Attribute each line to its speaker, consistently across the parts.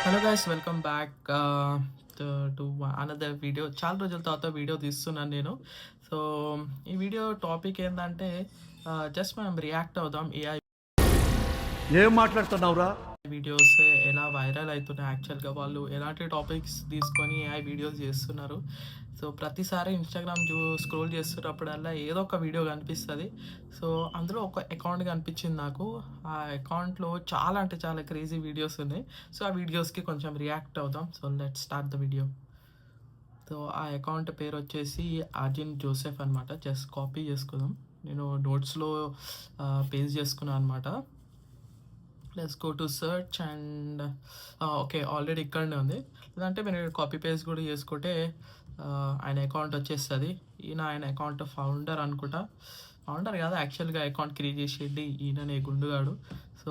Speaker 1: Hello guys, welcome back to another video. చాలా రోజుల తర్వాత వీడియో తీస్తున్నాను నేను. సో ఈ వీడియో టాపిక్ ఏంటంటే జస్ట్ మనం రియాక్ట్ అవుదాం ఏఐ
Speaker 2: ఏం మాట్లాడుతున్నావురా?
Speaker 1: వీడియోస్ ఎలా వైరల్ అవుతున్నాయి. యాక్చువల్గా వాళ్ళు ఎలాంటి టాపిక్స్ తీసుకొని ఏఐ వీడియోస్ చేస్తున్నారు. సో ప్రతిసారి ఇన్స్టాగ్రామ్ స్క్రోల్ చేస్తున్నప్పుడల్లా ఏదో ఒక వీడియో కనిపిస్తుంది. సో అందులో ఒక అకౌంట్ కనిపించింది నాకు. ఆ అకౌంట్లో చాలా అంటే చాలా క్రేజీ వీడియోస్ ఉన్నాయి. సో ఆ వీడియోస్కి కొంచెం రియాక్ట్ అవుదాం. So let start the video. So ఆ అకౌంట్ పేరు వచ్చేసి అర్జున్ జోసెఫ్ అనమాట. జస్ట్ కాపీ చేసుకుందాం. నేను నోట్స్లో పేస్ట్ చేసుకున్నాను అనమాట. Let's go to search and okay, already ఇక్కడనే ఉంది. లేదంటే మీరు కాపీ పేస్ట్ కూడా చేసుకుంటే ఆయన అకౌంట్ వచ్చేస్తుంది. ఆయన అకౌంట్ ఫౌండర్ అనుకుంటా. ఫౌండర్ కాదు, యాక్చువల్గా అకౌంట్ క్రియేట్ చేసేది ఈయననే, గుండుగాడు. So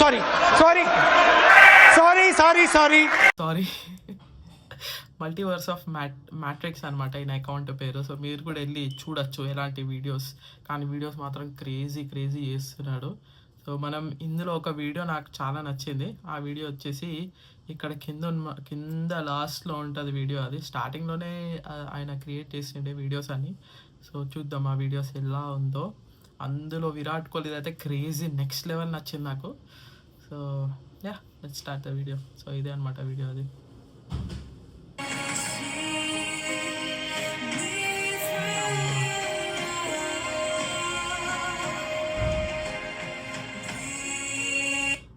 Speaker 2: sorry sorry sorry sorry sorry
Speaker 1: sorry multiverse of matrix అనమాట ఈయన అకౌంట్ పేరు. సో మీరు కూడా వెళ్ళి చూడొచ్చు ఎలాంటి వీడియోస్. కానీ వీడియోస్ మాత్రం క్రేజీ క్రేజీ చేస్తున్నాడు. సో మనం ఇందులో ఒక వీడియో నాకు చాలా నచ్చింది. ఆ వీడియో వచ్చేసి ఇక్కడ కింద లాస్ట్లో ఉంటుంది వీడియో. అది స్టార్టింగ్లోనే ఆయన క్రియేట్ చేసిండే వీడియోస్ అని. సో చూద్దాం ఆ వీడియోస్ ఎలా ఉందో. అందులో విరాట్ కోహ్లీ అయితే క్రేజీ నెక్స్ట్ లెవెల్ నచ్చింది నాకు. So yeah, let's start the video. So ఇదే అనమాట వీడియో అది.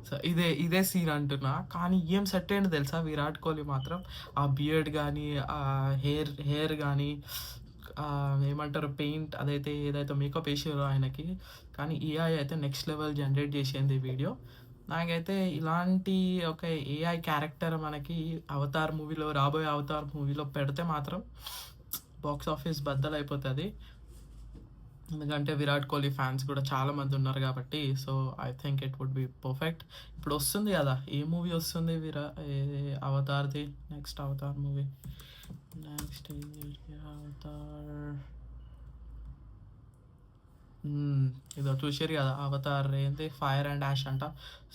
Speaker 1: సో ఇదే సీన్ అంటున్నా. కానీ ఏం సెట్ అయింది తెలుసా విరాట్ కోహ్లీ మాత్రం. ఆ బియర్డ్ కానీ, ఆ హెయిర్ కానీ, ఏమంటారు పెయింట్, ఏదైతే మేకప్ వేసారో ఆయనకి. కానీ ఏఐ అయితే నెక్స్ట్ లెవెల్ జనరేట్ చేసింది వీడియో. నాకైతే ఇలాంటి ఒక ఏఐ క్యారెక్టర్ మనకి రాబోయే అవతార్ మూవీలో పెడితే మాత్రం బాక్స్ ఆఫీస్ బద్దలైపోతుంది. ఎందుకంటే విరాట్ కోహ్లీ ఫ్యాన్స్ కూడా చాలామంది ఉన్నారు కాబట్టి. So I think it would be perfect. ఇప్పుడు వస్తుంది కదా, ఏ మూవీ వస్తుంది అవతార్ది, next Avatar movie. Next Avatar ఇదో చూసారు కదా, అవతార్ ఏంటి, ఫైర్ అండ్ యాష్ అంట.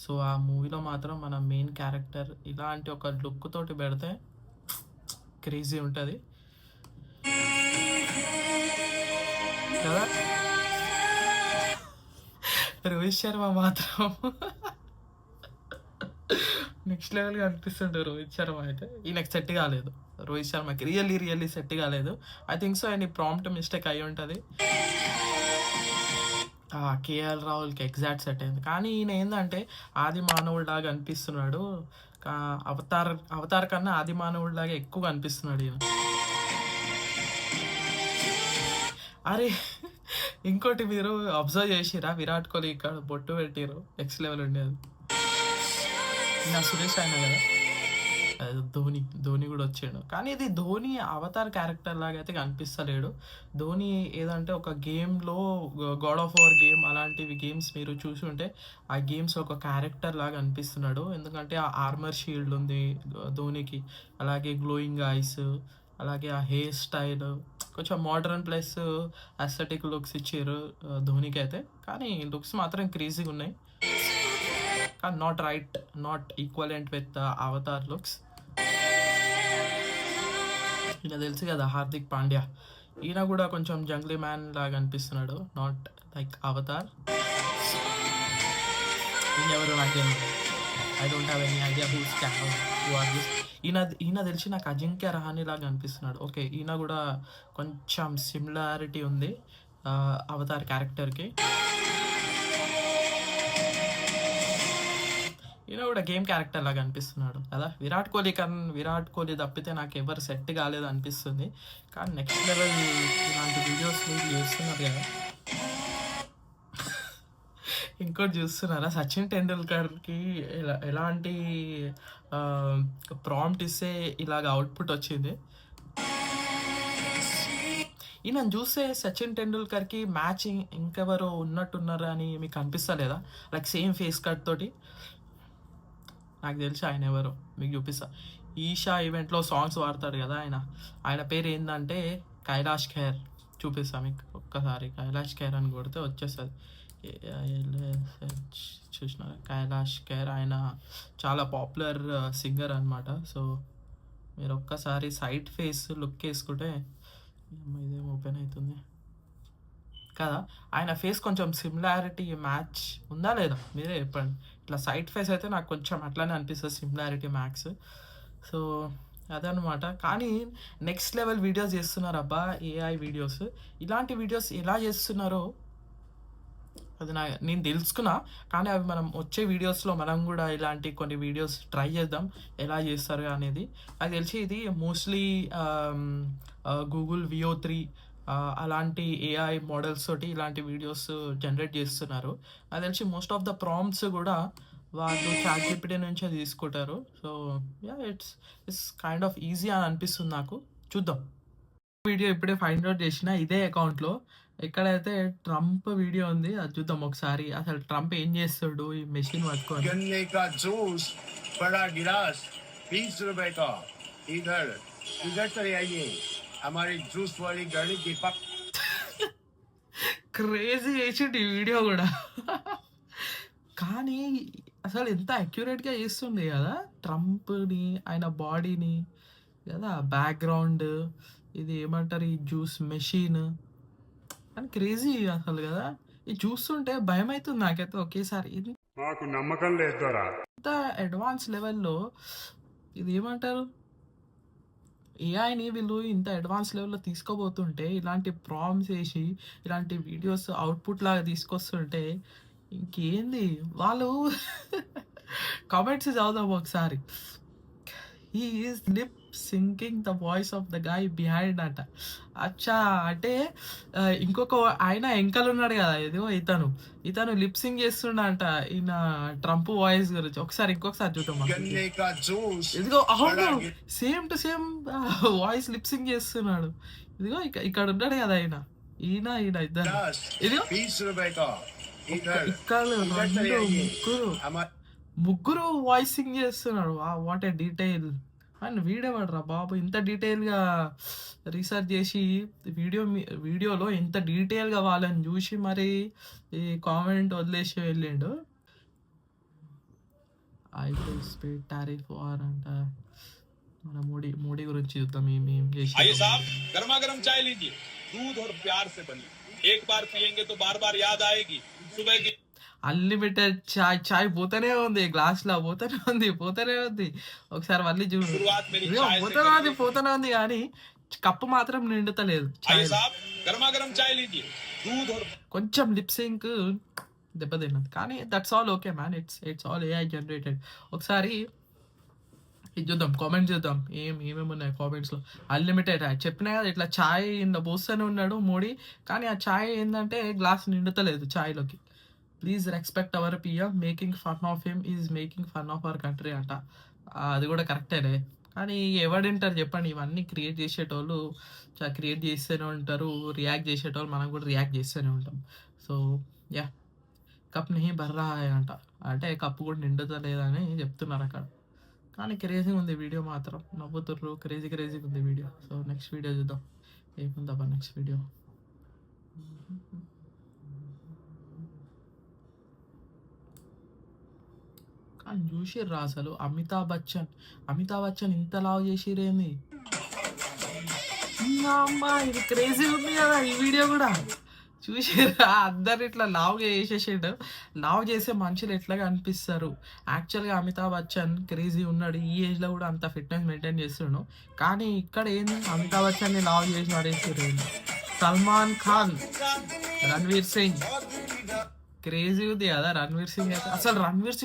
Speaker 1: సో ఆ మూవీలో మాత్రం మన మెయిన్ క్యారెక్టర్ ఇలాంటి ఒక లుక్ తోటి పెడితే క్రేజీ ఉంటుంది కదా. రోహిత్ శర్మ మాత్రం నెక్స్ట్ లెవెల్గా అనిపిస్తుండే. రోహిత్ శర్మ అయితే ఈయనకు సెట్ కాలేదు. రోహిత్ శర్మకి రియల్లీ సెట్ కాలేదు. ఐ థింక్ సో ఆయన ప్రాంప్ట్ మిస్టేక్ అయి ఉంటుంది. కేఎల్ రాహుల్కి ఎగ్జాక్ట్ సెట్ అయింది. కానీ ఈయన ఏంటంటే ఆది మానవుడిలాగా అనిపిస్తున్నాడు. అవతార్ కన్నా ఆది మానవుడిలాగా ఎక్కువగా అనిపిస్తున్నాడు ఈయన. అరే ఇంకోటి మీరు అబ్జర్వ్ చేసిరా, విరాట్ కోహ్లీ ఇక్కడ బొట్టు పెట్టిరు, నెక్స్ట్ లెవెల్ ఉండేది. నా సురేష్ అయినా కదా, ధోని కూడా వచ్చాడు. కానీ ఇది ధోని అవతార్ క్యారెక్టర్ లాగా అయితే కనిపిస్తలేడు. ధోని ఏదంటే ఒక గేమ్లో, గాడ్ ఆఫ్ వార్ గేమ్ అలాంటివి గేమ్స్ మీరు చూసి ఉంటే ఆ గేమ్స్ ఒక క్యారెక్టర్ లాగా అనిపిస్తున్నాడు. ఎందుకంటే ఆ ఆర్మర్ షీల్డ్ ఉంది ధోనికి, అలాగే గ్లోయింగ్ ఐస్, అలాగే ఆ హెయిర్ స్టైల్ కొంచెం మోడర్న్ ప్లస్ అస్థెటిక్ లుక్స్ ఇచ్చారు ధోనికి అయితే. కానీ లుక్స్ మాత్రం క్రేజీగా ఉన్నాయి. కానీ not equivalent with Avatar looks. ఈయన తెలుసు కదా, హార్దిక్ పాండ్యా. ఈయన కూడా కొంచెం జంగ్లీ మ్యాన్ లాగా అనిపిస్తున్నాడు, నాట్ లైక్ అవతార్. ఈయనెవరు నాకేం, I don't have any idea who are this. ఈయన తెలిసి నాకు అజింక్య రహానీ లాగా అనిపిస్తున్నాడు. ఓకే, ఈయన కూడా కొంచెం సిమిలారిటీ ఉంది అవతార్ క్యారెక్టర్కి. ఈయన కూడా గేమ్ క్యారెక్టర్ లాగా అనిపిస్తున్నాడు కదా. విరాట్ కోహ్లీ తప్పితే నాకు ఎవరు సెట్ కాలేదు అనిపిస్తుంది. కానీ నెక్స్ట్ లెవెల్ ఇలాంటి వీడియోస్ చేస్తున్నారు కదా. ఇంకోటి చూస్తున్నారా, సచిన్ టెండూల్కర్కి ఎలాంటి ప్రాంప్ట్ ఇస్తే ఇలాగ అవుట్పుట్ వచ్చింది. ఈయన చూస్తే సచిన్ టెండూల్కర్కి మ్యాచింగ్ ఇంకెవరో ఉన్నట్టున్నారు అని మీకు అనిపిస్తలేదా? లైక్ సేమ్ ఫేస్ కట్ తోటి. నాకు తెలిసి ఆయన ఎవరో మీకు చూపిస్తా. ఈషా ఈవెంట్లో సాంగ్స్ వాడతాడు కదా ఆయన పేరు ఏంటంటే కైలాష్ ఖేర్. చూపిస్తా మీకు ఒక్కసారి. కైలాష్ ఖేర్ అని కొడితే వచ్చేస్తుంది. ఏఐఎల్ఎస్హెచ్ చూసిన కైలాష్ ఖేర్, ఆయన చాలా పాపులర్ సింగర్ అనమాట. సో మీరు ఒక్కసారి సైడ్ ఫేస్ లుక్ వేసుకుంటే ఇదేం ఓపెన్ అవుతుంది కదా, ఆయన ఫేస్ కొంచెం సిమిలారిటీ మ్యాచ్ ఉందా లేదా మీరే చెప్పండి. ఇట్లా సైడ్ ఫేస్ అయితే నాకు కొంచెం అట్లానే అనిపిస్తుంది, సిమిలారిటీ మ్యాక్స్. సో అదనమాట. కానీ నెక్స్ట్ లెవెల్ వీడియోస్ చేస్తున్నారు అబ్బా, ఏఐ వీడియోస్. ఇలాంటి వీడియోస్ ఎలా చేస్తున్నారో అది నేను తెలుసుకున్నా. కానీ అవి మనం వచ్చే వీడియోస్లో మనం కూడా ఇలాంటి కొన్ని వీడియోస్ ట్రై చేద్దాం, ఎలా చేస్తారు అనేది. నాకు తెలిసి ఇది మోస్ట్లీ గూగుల్ VO3 అలాంటి ఏఐ మోడల్స్ తోటి ఇలాంటి వీడియోస్ జనరేట్ చేస్తున్నారు. నాకు తెలిసి మోస్ట్ ఆఫ్ ద ప్రాంప్ట్స్ కూడా వాళ్ళు ChatGPT నుంచే తీసుకుంటారు. So yeah, it's kind off easy అని అనిపిస్తుంది నాకు. చూద్దాం. వీడియో ఇప్పుడే ఫైండ్ అవుట్ చేసిన ఇదే అకౌంట్లో, ఎక్కడైతే ట్రంప్ వీడియో ఉంది అది చూద్దాం ఒకసారి. అసలు ట్రంప్ ఏం చేస్తాడు ఈ మెషిన్ పట్టుకొని.
Speaker 3: गन्ने का जूस बड़ा गिलास 20 रुपए का। इधर इधर चले आइए हमारी जूस वाली गाड़ी की पक।
Speaker 1: క్రేజీ చేసిండు ఈ వీడియో కూడా. కానీ అసలు ఎంత అక్యురేట్గా చేస్తుంది కదా ట్రంప్ని, ఆయన బాడీని కదా, బ్యాక్గ్రౌండ్, ఇది ఏమంటారు ఈ జ్యూస్ మెషిన్ అని క్రేజీ అసలు కదా. ఇది చూస్తుంటే భయం అవుతుంది నాకైతే ఒకేసారి. ఇది
Speaker 2: మాకు నమ్మకం లేదు దొరా.
Speaker 1: ఇంత అడ్వాన్స్ లెవెల్లో ఇది ఏమంటారు ఏఐని వీళ్ళు ఇంత అడ్వాన్స్ లెవెల్లో తీసుకోబోతుంటే, ఇలాంటి ప్రాంప్ట్స్ వేసి ఇలాంటి వీడియోస్ అవుట్పుట్ లాగా తీసుకొస్తుంటే ఇంకేంది వాళ్ళు. కామెంట్స్ చదువుదాం ఒకసారి. He is lip sinking the voice of the guy behind అంట. అచ్చా, అంటే ఇంకొక ఆయన ఎంకలు ఉన్నాడు కదా, ఏదో ఇతను లిప్ సింగ్ చేస్తుండంట ఈయన ట్రంప్ వాయిస్ గురించి. ఇంకొకసారి చూద్దాం.
Speaker 3: गन्ने का जूस
Speaker 1: ఇదిగో అవును, same to same voice lip Singh చేస్తున్నాడు. ఇదిగో ఇక్కడ ఉన్నాడు కదా ఈయన ఇద్దరు.
Speaker 3: गिलास
Speaker 1: ఇదిగో
Speaker 3: 20 रुपए का। इधर
Speaker 1: ఇక్కడ
Speaker 3: इधर चले आइए हमारी
Speaker 1: ముగ్గురు వాయిసింగ్ చేస్తున్నాడు. What a detail. అండ్ వీడేవాడరా బాబు ఇంత డీటెయిల్గా రీసెర్చ్ చేసి వీడియోలో ఎంత డీటెయిల్గా వాళ్ళని చూసి మరి ఈ కామెంట్ వదిలేసి వెళ్ళిండు. ఐపీ స్పీడ్ టారిఫ్ వార్ అంట. మన మోడీ గురించి చూద్దాం ఏం చేసి.
Speaker 4: आइए साहब, गर्मा गर्म चाय लीजिए, दूध और प्यार से बनी। एक बार पियेंगे तो बार बार याद आएगी सुबह की।
Speaker 1: అన్లిమిటెడ్ చాయ్ పోతూనే ఉంది, గ్లాస్లో పోతూనే ఉంది. ఒకసారి మళ్ళీ చూడు,
Speaker 4: शुरुआत मेरी
Speaker 1: ఇదిగో
Speaker 4: चाय से
Speaker 1: పోతూనే ఉంది కానీ కప్పు మాత్రం నిండుతలేదు.
Speaker 4: आइए साहब, गर्मा गर्म चाय लीजिए, दूध और
Speaker 1: కొంచెం లిప్ సింక్ దెబ్బతిన్నది కానీ that's all okay man. It's all AI generated. ఒకసారి ఇది చూద్దాం, కామెంట్స్ చూద్దాం ఏమేమి ఉన్నాయి కామెంట్స్లో. అన్లిమిటెడ్ చెప్పినా కదా, ఇట్లా ఛాయ్ ఇంత పోస్తూనే ఉన్నాడు మోడీ, కానీ ఆ ఛాయ్ ఏంటంటే గ్లాస్ నిండుతలేదు ఛాయ్లోకి. Please respect our PM, making fun of him is making fun of our country అంట. అది కూడా కరెక్టేనే, కానీ ఎవడింటారు చెప్పండి. ఇవన్నీ క్రియేట్ చేసేటోళ్ళు క్రియేట్ చేస్తూనే ఉంటారు, రియాక్ట్ చేసేటోళ్ళు మనం కూడా రియాక్ట్ చేస్తూనే ఉంటాం. సో యా, కప్ నెహీ బర్రా అంట, అంటే కప్పు కూడా నిండుతలేదని చెప్తున్నారు అక్కడ. కానీ క్రేజీగా ఉంది వీడియో మాత్రం, నవ్వుతుర్రు, క్రేజీగా ఉంది వీడియో. సో నెక్స్ట్ వీడియో చూద్దాం ఏముందబ్బా నెక్స్ట్ వీడియో. కానీ చూసిర్రా అసలు అమితాబ్ బచ్చన్ ఇంత లావ్ చేసిరేంది అమ్మా, ఇది క్రేజీ ఉంది కదా ఈ వీడియో కూడా. చూసిర్రా అందరు ఇట్లా లావుగా చేసేసాడు. లావ్ చేసే మనుషులు ఎట్లాగా అనిపిస్తారు. యాక్చువల్గా అమితాబ్ బచ్చన్ క్రేజీ ఉన్నాడు, ఈ ఏజ్లో కూడా అంత ఫిట్నెస్ మెయింటైన్ చేస్తున్నాడు. కానీ ఇక్కడ ఏంది, అమితాబ్ బచ్చన్ని లావ్ చేసి పడేసారు. సల్మాన్ ఖాన్, రణ్వీర్ సింగ్, క్రేజీ ఉంది కదా రణ్వీర్ సింగ్ అయితే. అసలు రణ్వీర్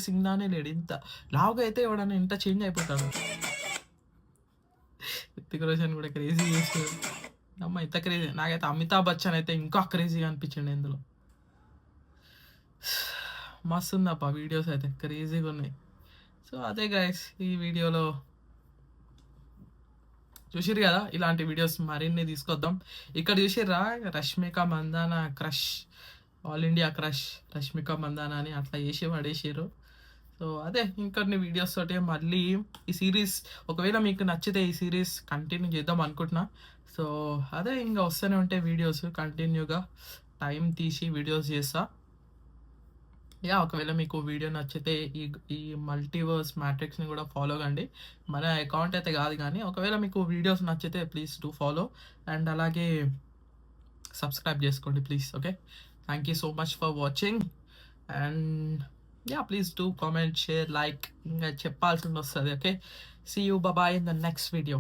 Speaker 1: సింగ్ దానే లేడు, ఇంత లావుగా అయితే ఎవడన్నా ఇంత చేంజ్ అయిపోతాడు. రితిక్ రోషన్ కూడా క్రేజీ చేస్తాడు. అమ్మ ఇంత క్రేజీ. నాకైతే అమితాబ్ బచ్చన్ అయితే ఇంకా క్రేజీగా అనిపించండి ఇందులో. మస్తు ఉందప్ప వీడియోస్ అయితే, క్రేజీగా ఉన్నాయి. సో అదే గైస్, ఈ వీడియోలో చూసిర్రు కదా, ఇలాంటి వీడియోస్ మరిన్ని తీసుకొద్దాం. ఇక్కడ చూసిర్రా Rashmika Mandanna crush, all India crush Rashmika Mandanna అని అట్లా చేసి పడేసారు. సో అదే ఇంకొన్ని వీడియోస్ తోటి మళ్ళీ ఈ సిరీస్, ఒకవేళ మీకు నచ్చితే ఈ సిరీస్ కంటిన్యూ చేద్దాం అనుకుంటున్నా. సో అదే ఇంకా వస్తూనే ఉంటాయి వీడియోస్ కంటిన్యూగా. టైం తీసి వీడియోస్ చేస్తా. యా ఒకవేళ మీకు వీడియో నచ్చితే ఈ మల్టీవర్స్ మ్యాట్రిక్స్ని కూడా ఫాలో కండి. మన అకౌంట్ అయితే కాదు కానీ ఒకవేళ మీకు వీడియోస్ నచ్చితే ప్లీజ్ డూ ఫాలో అండ్ అలాగే సబ్స్క్రైబ్ చేసుకోండి please. Okay, thank you so much for watching and yeah please do comment share like. ఇంకా చెప్పాల్సింది వస్తుంది. Okay, see you bye in the next video.